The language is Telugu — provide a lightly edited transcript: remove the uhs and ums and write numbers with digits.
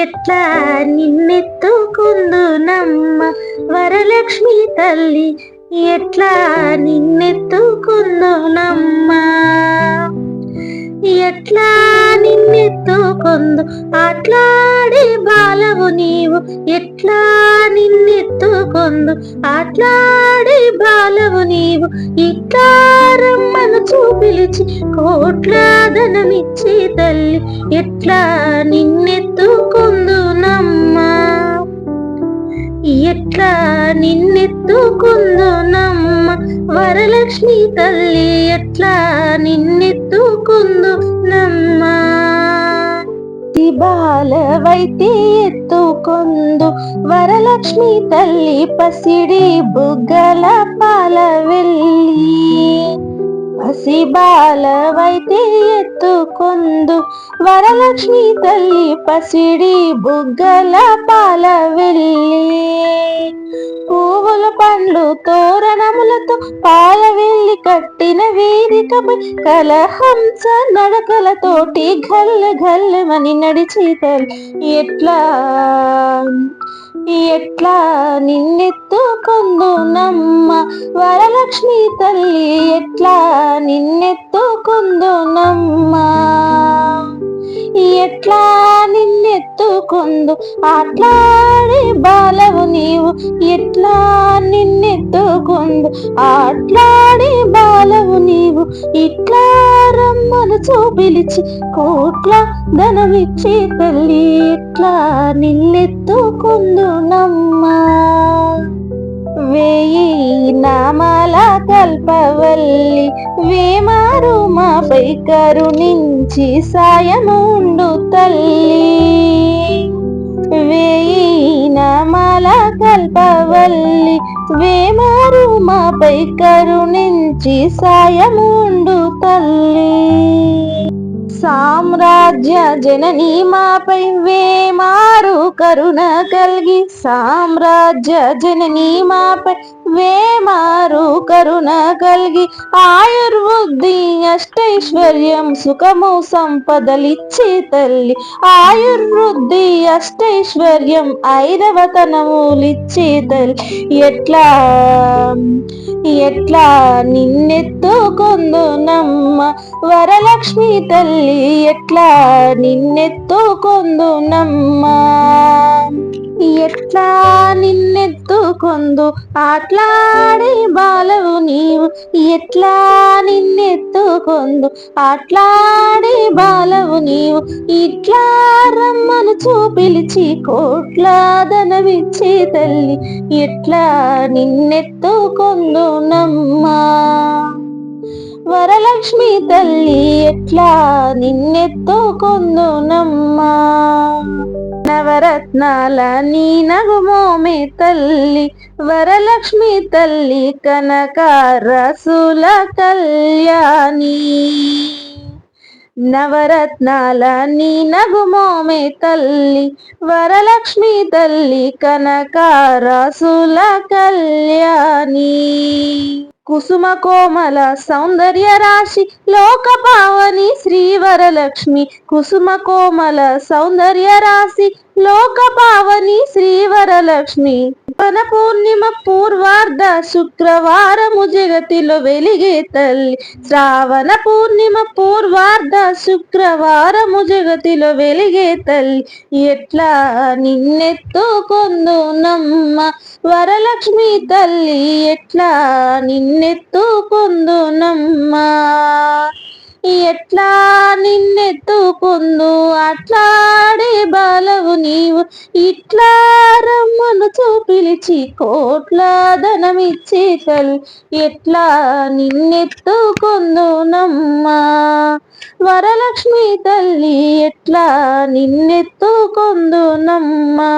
ఎట్లా నిన్నెత్తుకుందునమ్మ వరలక్ష్మి తల్లి, ఎట్లా నిన్నెత్తుకుందునమ్మ, ఎట్లా నిన్నెత్తుకుందు ఆట్లాడే బాలవు నీవు, ఎట్లా నిన్నెత్తుకుందు ఆట్లాడే బాలవు నీవు, ఇట్లా రమ్మను చూపిలిచి కోట్ల ధనమిచ్చి తల్లి, ఎట్లా నిన్నెత్తుకుందునమ్మా, ఎట్లా నిన్నెత్తుకుందునమ్మ వరలక్ష్మి తల్లి, ఎట్లా నిన్నెత్తుకుందునమ్మా. బాలవైతే ఎత్తుకొందు వరలక్ష్మి తల్లి, పసిడి బుగ్గల పాల వెళ్ళి, పసి బాలవైతే ఎత్తుకొందు వరలక్ష్మి తల్లి, పసిడి బుగ్గల పాల వెళ్ళి, పువ్వుల పండ్లు తోరణములతో పాల వెళ్ళి కట్టిన వేదికపై కలహంస నడకలతోటి గల్లె గల్లెమని నడిచి తల్లి, ఎట్లా ఎట్లా నిన్నెత్తుకుందునమ్మ వరలక్ష్మి తల్లి, ఎట్లా నిన్నెత్తుకుందునమ్మ, ఎట్లా నిన్నెత్తుకుందు ఆట్లాడే బాలవు నీవు, ఎట్లా నిన్నెత్తుకుందు ఆట్లాడే బాలవు నీవు, ఇట్లా రమ్మను చూపిలిచి కోట్ల ధనమిచ్చి తల్లి, ఎట్లా నిన్నెత్తుకుందునమ్మా. వేయి నామాల కల్పవల్లి వేమారు మాపై కరుణించి సాయముండు తల్లి, వేయి నామాల కల్పవల్లి వేమారు మాపై కరుణించి సాయముండు తల్లి, సామ్రాజ్య జననీ మాపై వేమారు కరుణ కలిగి, సామ్రాజ్య జననీ మాపై వేమారు కరుణ కలిగి, ఆయుర్వృద్ధి అష్టైశ్వర్యం సుఖము సంపదలిచ్చి తల్లి, ఆయుర్వృద్ధి అష్టైశ్వర్యం ఐదవతనములిచ్చి తల్లి, ఎట్లా ఎట్లా నిన్నెత్తుకుందునమ్మ వరలక్ష్మి తల్లి, ఎట్లా నిన్నెత్తుకుందునమ్మ, ఎట్లా నిన్నెత్తుకుందు ఆట్లాడే బాలవు నీవు, ఎట్లా నిన్నెత్తుకుందు ఆట్లాడే బాలవు నీవు, ఇట్లా రమ్మను చూపిలిచి కోట్ల ధనమిచ్చి తల్లి, ఎట్లా నిన్నెత్తుకుందునమ్మా వరలక్ష్మి తల్లి, ఎట్లా నిన్నెత్తుకుందునమ్మా. నవరత్నాల నీ నగుమోమే తల్లి వరలక్ష్మి తల్లి, కనకరసుల కళ్యాణి, నవరత్నాల నీ నగుమోమే తల్లి వరలక్ష్మి తల్లి, కనకరసుల కళ్యాణి, కుసుమ కోమల సౌందర్య రాశి లోక పావని శ్రీ వరలక్ష్మి, కుసుమ కోమల సౌందర్య రాశి లోక పావని శ్రీ వరలక్ష్మి, వన పూర్ణిమ పూర్వార్ధ శుక్రవారము జగతిలో వెలిగే తల్లి, శ్రావణ పూర్ణిమ పూర్వార్ధ శుక్రవారము జగతిలో వెలిగే తల్లి, ఎట్లా నిన్నెత్తుకుందునమ్మ వరలక్ష్మి తల్లి, ఎట్లా నిన్నెత్తుకుందునమ్మా, ఎట్లా నిన్నెత్తుకుందు ఆట్లాడే బాలవు నీవు, ఇట్లా రమ్మను చూపిలిచి కోట్ల ధనమిచ్చి తల్లి, ఎట్లా నిన్నెత్తుకుందునమ్మా వరలక్ష్మి తల్లి, ఎట్లా నిన్నెత్తుకుందునమ్మా.